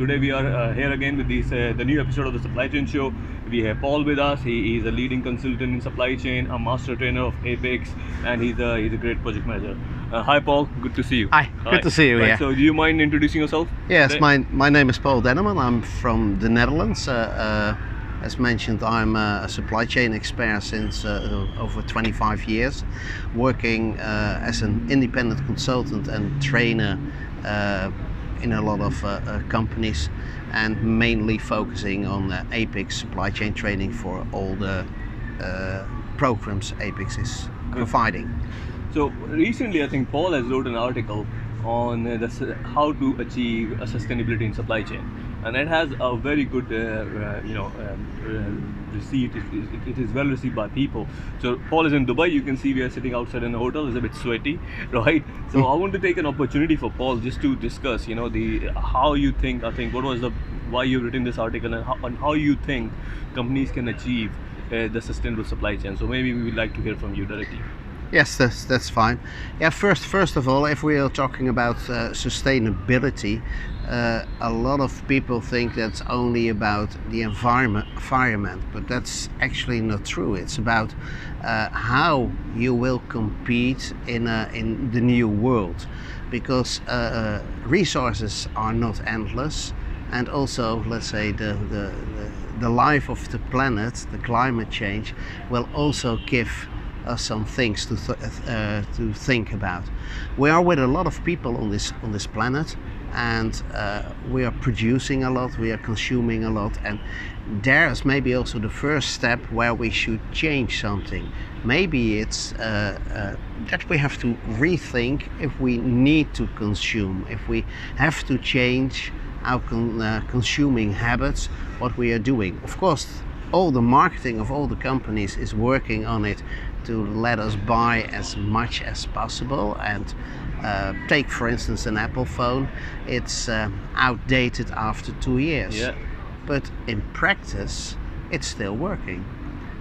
today we are here again with the new episode of the Supply Chain Show. We have Paul with us. He is a leading consultant in supply chain, a master trainer of Apex, and he's a great project manager. Hi Paul, good to see you. Hi, good to see you. Right, Yeah. so do you mind introducing yourself? Yes, today? my name is Paul Denneman. I'm from the Netherlands. As mentioned, I'm a supply chain expert since over 25 years, working as an independent consultant and trainer in a lot of companies, and mainly focusing on Apex supply chain training for all the programs Apex is providing. So recently, I think Paul has wrote an article on how to achieve a sustainability in supply chain, and it has a very good, receipt. It is well received by people. So Paul is in Dubai. You can see we are sitting outside in a hotel. It's a bit sweaty, right? So I want to take an opportunity for Paul just to discuss, how you think. I think why you've written this article and how you think companies can achieve the sustainable supply chain. So maybe we would like to hear from you directly. Yes, that's fine. Yeah, first of all, if we are talking about sustainability, a lot of people think that's only about the environment, but that's actually not true. It's about how you will compete in the new world, because resources are not endless, and also, let's say, the life of the planet, the climate change, will also give some things to think about. We are with a lot of people on this planet, and we are producing a lot, we are consuming a lot, and there is maybe also the first step where we should change something. Maybe it's that we have to rethink if we need to consume, if we have to change our consuming habits, what we are doing. Of course, all the marketing of all the companies is working on it to let us buy as much as possible, and take for instance an Apple phone. It's outdated after 2 years, Yeah. but in practice it's still working.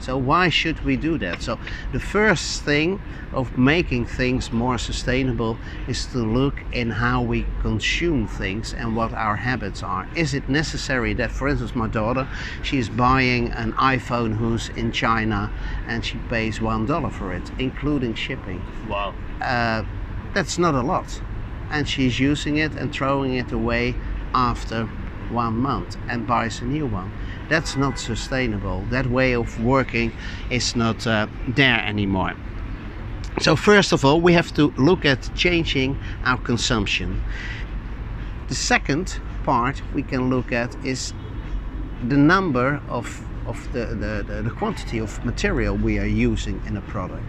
So why should we do that? So the first thing of making things more sustainable is to look in how we consume things and what our habits are. Is it necessary that, for instance, my daughter, she's buying an iPhone who's in China and she pays $1 for it, including shipping? Wow. That's not a lot. And she's using it and throwing it away after 1 month and buys a new one. That's not sustainable. That way of working is not there anymore. So first of all, we have to look at changing our consumption. The second part we can look at is the number of the quantity of material we are using in a product.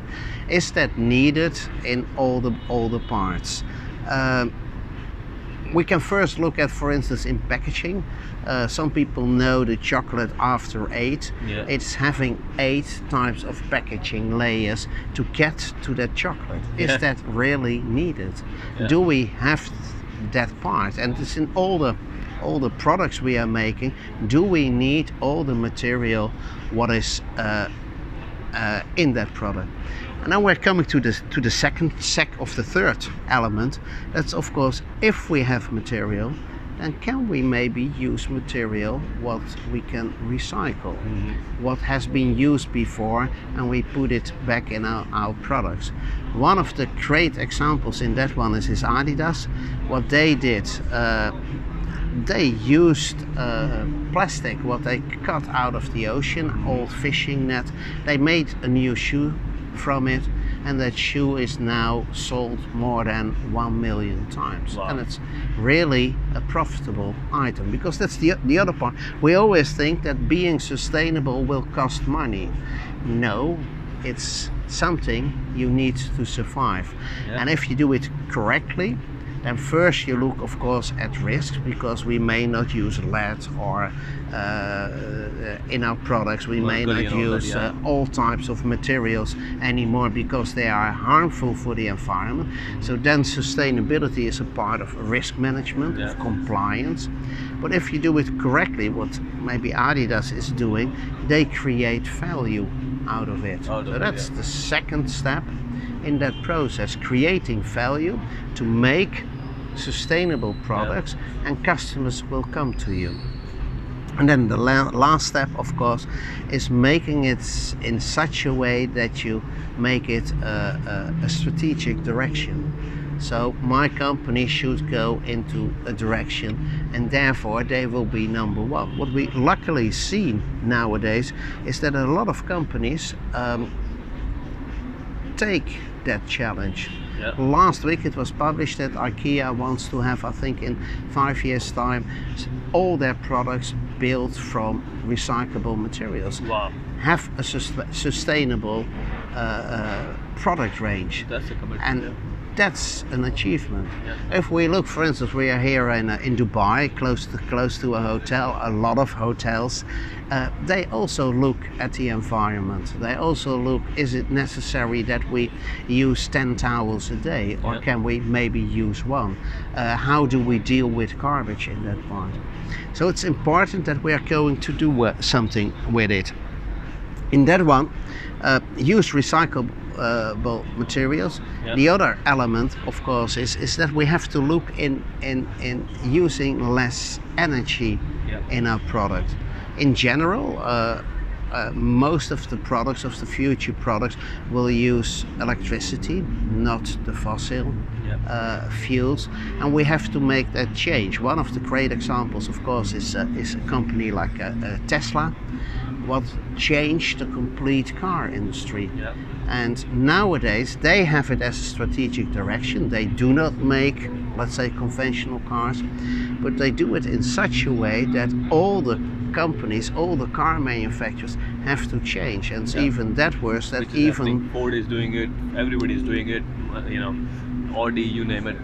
Is that needed in all the parts? We can first look at, for instance, in packaging. Some people know the chocolate after 8. Yeah. It's having 8 types of packaging layers to get to that chocolate. Is that really needed? Yeah. Do we have that part? And it's in all the products we are making. Do we need all the material what is in that product? And now we're coming to the third element. That's, of course, if we have material, then can we maybe use material what we can recycle, what has been used before, and we put it back in our products. One of the great examples in that one is Adidas. What they did, they used plastic what they cut out of the ocean, old fishing net. They made a new shoe from it, and that shoe is now sold more than 1 million times. Wow. And it's really a profitable item, because that's the other part. We always think that being sustainable will cost money. No, it's something you need to survive. Yeah. And if you do it correctly, then first you look, of course, at risk, because we may not use lead or in our products we may not use all types of materials anymore, because they are harmful for the environment. So then sustainability is a part of risk management, of compliance. But if you do it correctly, what maybe Adidas is doing, they create value out of it. So that's the second step in that process, creating value to make sustainable products, and customers will come to you. And then the last step, of course, is making it in such a way that you make it a strategic direction. So my company should go into a direction, and therefore they will be number one. What we luckily see nowadays is that a lot of companies take that challenge. Yeah. Last week it was published that IKEA wants to have, I think in 5 years time, all their products built from recyclable materials. Wow. Have a sustainable product range. That's a commitment. And that's an achievement. Yeah. If we look, for instance, we are here in Dubai, close to a hotel. A lot of hotels, they also look at the environment. They also look: is it necessary that we use 10 towels a day, or can we maybe use one? How do we deal with garbage in that part? So it's important that we are going to do something with it. In that one, use recyclable materials. Yeah. The other element, of course, is that we have to look in using less energy in our product. In general, most of the products, of the future products, will use electricity, not the fossil fuels, and we have to make that change. One of the great examples, of course, is a company like Tesla, what changed the complete car industry. Yeah. And nowadays they have it as a strategic direction. They do not make, let's say, conventional cars, but they do it in such a way that all the companies, all the car manufacturers have to change. And it's even that worse, that even Ford is doing it, everybody is doing it, you know, Audi, you name it,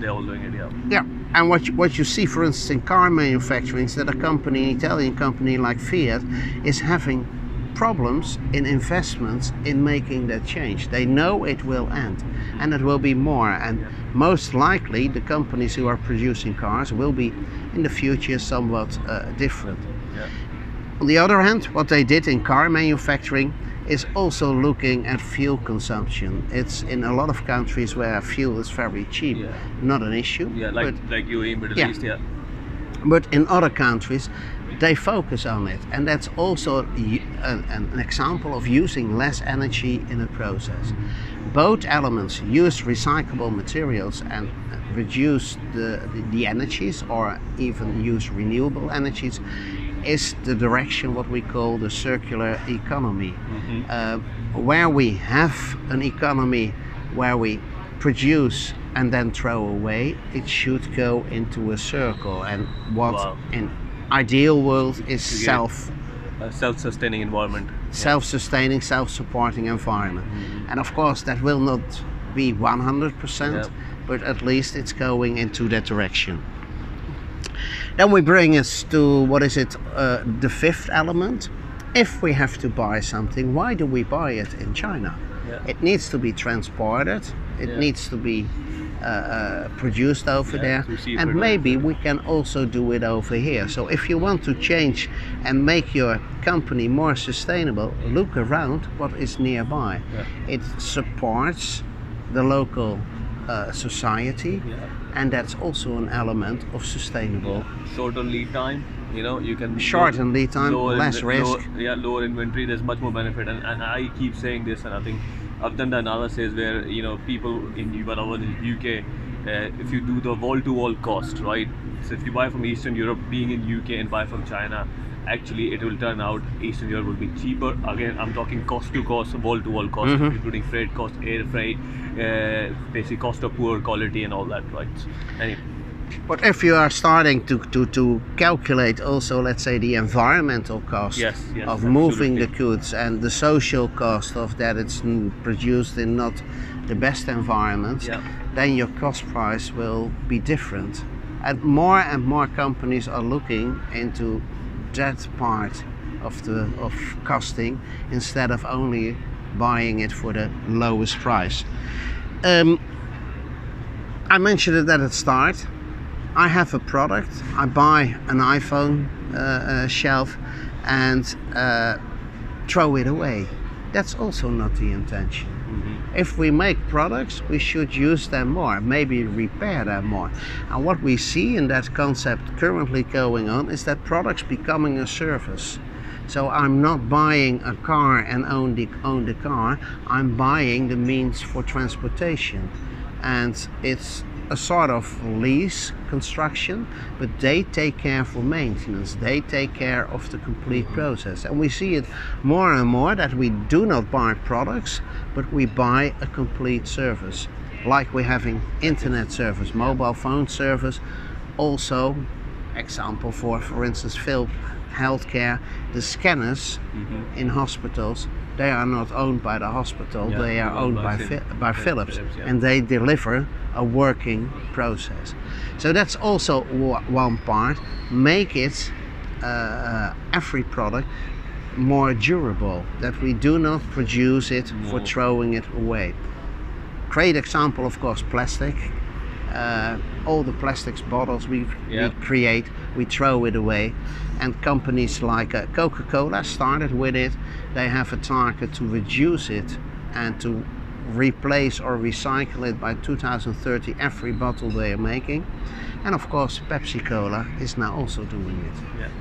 they're all doing it. Yeah, and what you see, for instance, in car manufacturing, is that a company, an Italian company like Fiat, is having problems in investments in making that change. They know it will end, and it will be more, and most likely the companies who are producing cars will be in the future somewhat different. Yeah. On the other hand, what they did in car manufacturing is also looking at fuel consumption. It's in a lot of countries where fuel is very cheap, not an issue. Yeah, like UAE, Middle East, But in other countries, they focus on it, and that's also an example of using less energy in a process. Both elements, use recyclable materials and reduce the energies, or even use renewable energies, is the direction what we call the circular economy. Where we have an economy where we produce and then throw away, it should go into a circle, and what in ideal world is self-sustaining environment, self-sustaining, self-supporting environment. And of course that will not be 100%, but at least it's going into that direction. Then we bring us to, what is it, the fifth element. If we have to buy something, why do we buy it in China? It needs to be transported, it needs to be produced over there, and maybe we can also do it over here. So if you want to change and make your company more sustainable, look around what is nearby. It supports the local society, and that's also an element of sustainable. Shorter lead time, you know, you can shorten lead time, less risk. Lower inventory, there's much more benefit, and I keep saying this, and I think I've done the analysis where, you know, people when I was in UK, if you do the wall-to-wall cost, right? So if you buy from Eastern Europe, being in UK, and buy from China, actually it will turn out Eastern Europe will be cheaper. Again, I'm talking cost to cost, wall-to-wall cost, including freight cost, air freight, basic cost of poor quality and all that, right? Anyway. But if you are starting to calculate also, let's say, the environmental cost of moving the goods, and the social cost of that it's produced in not the best environments, then your cost price will be different. And more companies are looking into that part of costing, instead of only buying it for the lowest price. I mentioned it at the start. I have a product, I buy an iPhone shelf and throw it away. That's also not the intention. If we make products, we should use them more, maybe repair them more. And what we see in that concept currently going on is that products becoming a service. So I'm not buying a car and own the car, I'm buying the means for transportation. And it's a sort of lease construction, but they take care for maintenance, they take care of the complete process. And we see it more and more that we do not buy products, but we buy a complete service. Like we're having internet service, mobile phone service, also example for instance healthcare, the scanners in hospitals, they are not owned by the hospital, they are owned by Philips, and they deliver a working process. So that's also one part. Make it every product more durable, that we do not produce it for throwing it away. Great example, of course, plastic. All the plastics bottles we create, we throw it away, and companies like Coca-Cola started with it. They have a target to reduce it and to replace or recycle it by 2030 every bottle they are making. And of course Pepsi-Cola is now also doing it,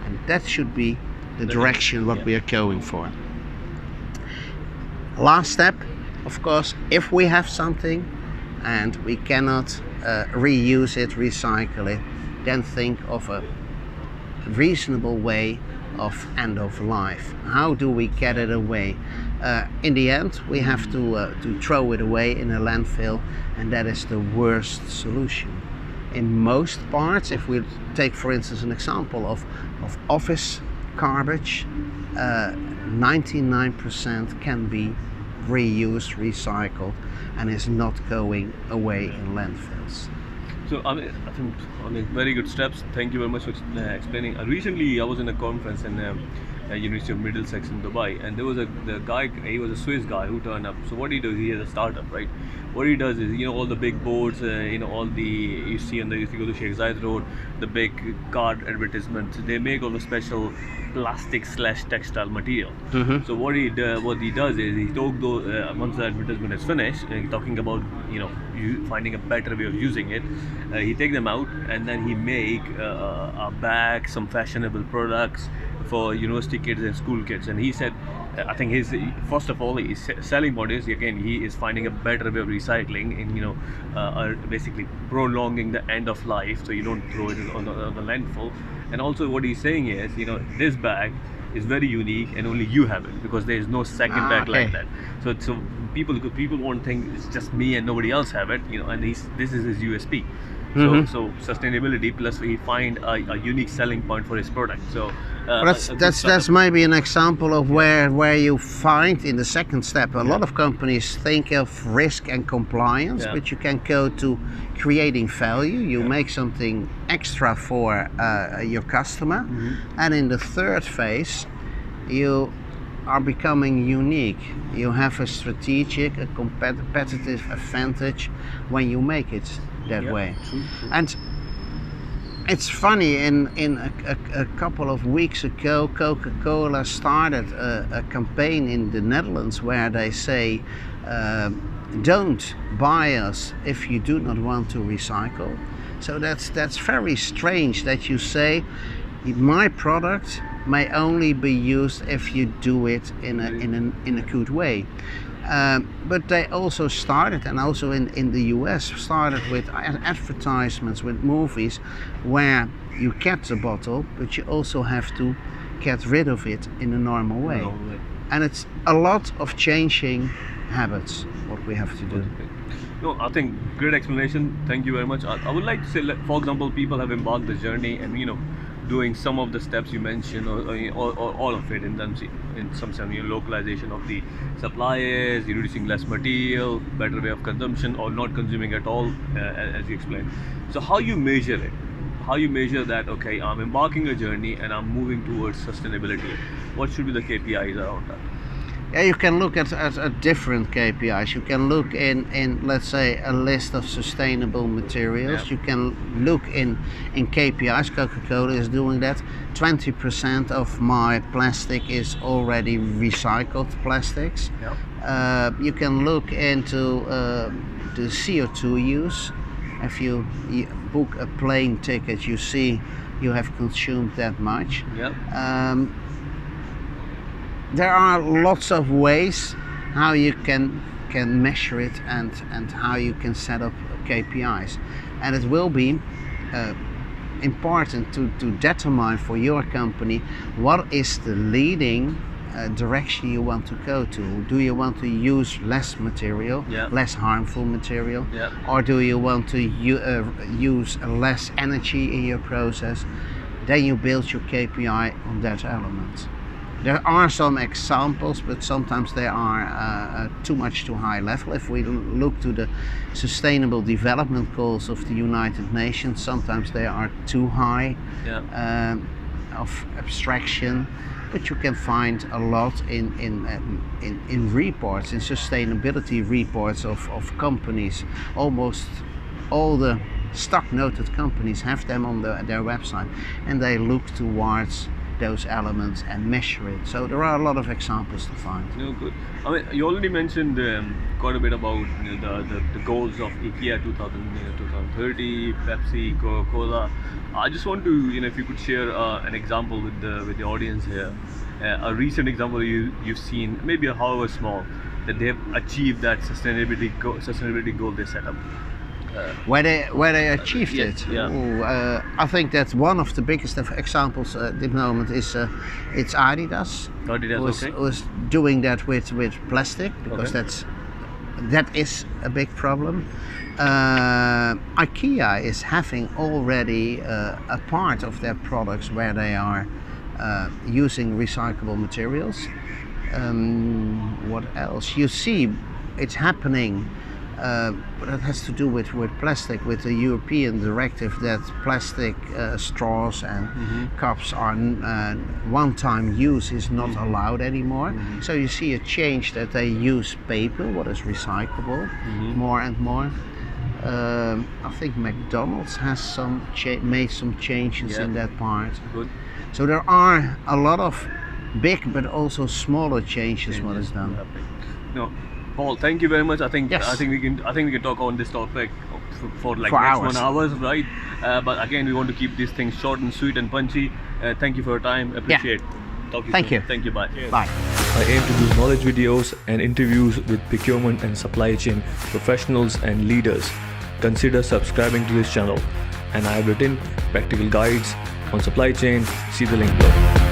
and that should be the direction what we are going for. Last step, of course, if we have something and we cannot reuse it, recycle it, then think of a reasonable way of end of life. How do we get it away? In the end, we have to throw it away in a landfill, and that is the worst solution. In most parts, if we take for instance an example of office garbage, 99% can be reused, recycled, and is not going away in landfills. So I think very good steps. Thank you very much for explaining. Recently, I was in a conference in University of Middlesex in Dubai, and there was the guy. He was a Swiss guy who turned up. So what he does, he has a startup, right? What he does is, all the big boards, all the you see on the, if you go to Sheikh Zayed Road, the big card advertisements, they make all the special plastic/textile material. So what he does is he took those once the advertisement is finished, talking about you finding a better way of using it. He take them out and then he make a bag, some fashionable products for university kids and school kids. And he said, I think his first of all his selling point is, again, he is finding a better way of recycling and basically prolonging the end of life, so you don't throw it on the landfill. And also what he's saying is, this bag is very unique and only you have it, because there is no second bag like that. So people won't think it's just me and nobody else have it, and this is his USP. So sustainability plus he find a unique selling point for his product. So that's maybe an example of where you find in the second step a lot of companies think of risk and compliance, but you can go to creating value. You make something extra for your customer, and in the third phase you are becoming unique. You have a strategic, a competitive advantage when you make it that way. True. And it's funny, in a couple of weeks ago, Coca-Cola started a campaign in the Netherlands where they say, don't buy us if you do not want to recycle. So that's very strange that you say my product may only be used if you do it in a good way. But they also started, and also in the US, started with advertisements, with movies, where you get the bottle, but you also have to get rid of it in a normal way. And it's a lot of changing habits, what we have to do. No, I think great explanation. Thank you very much. I would like to say, for example, people have embarked the journey and doing some of the steps you mentioned, or all of it, in some sense, localization of the suppliers, reducing less material, better way of consumption, or not consuming at all, as you explained. So how you measure it? How you measure that, okay, I'm embarking a journey and I'm moving towards sustainability? What should be the KPIs around that? Yeah, you can look at different KPIs. You can look in let's say a list of sustainable materials. You can look in KPIs. Coca-Cola is doing that. 20% of my plastic is already recycled plastics. You can look into the CO2 use. If you book a plane ticket, you see you have consumed that much. Yep. There are lots of ways how you can measure it and how you can set up KPIs, and it will be important to determine for your company what is the leading direction you want to go to. Do you want to use less material, less harmful material, or do you want to use less energy in your process? Then you build your KPI on that element. There are some examples, but sometimes they are too high level. If we look to the Sustainable Development Goals of the United Nations, sometimes they are too high of abstraction. But you can find a lot in reports, in sustainability reports of companies. Almost all the stock noted companies have them on their website, and they look towards those elements and measure it. So there are a lot of examples to find. No, good. I mean, you already mentioned quite a bit about the goals of IKEA 2030, Pepsi, Coca-Cola. I just want to, if you could share an example with the audience here, a recent example you've seen, maybe however small, that they have achieved that sustainability goal they set up. Where they achieved it. Yeah. Ooh, I think that one of the biggest examples at the moment is it's Adidas. Adidas, was doing that with plastic, because that is a big problem. IKEA is having already a part of their products where they are using recyclable materials. What else? You see, it's happening. But it has to do with plastic, with the European directive that plastic straws and cups are one-time use is not allowed anymore. So you see a change that they use paper, what is recyclable, more and more. I think McDonald's has made some changes in that part. Good. So there are a lot of big but also smaller changes what is done. No. Paul, thank you very much. I think we can talk on this topic for next hours. 1 hour, right? But again, we want to keep these things short and sweet and punchy. Thank you for your time. Appreciate. Talk to you Thank soon. you. Thank you. Bye. Bye. I aim to do knowledge videos and interviews with procurement and supply chain professionals and leaders. Consider subscribing to this channel. And I have written practical guides on supply chain. See the link below.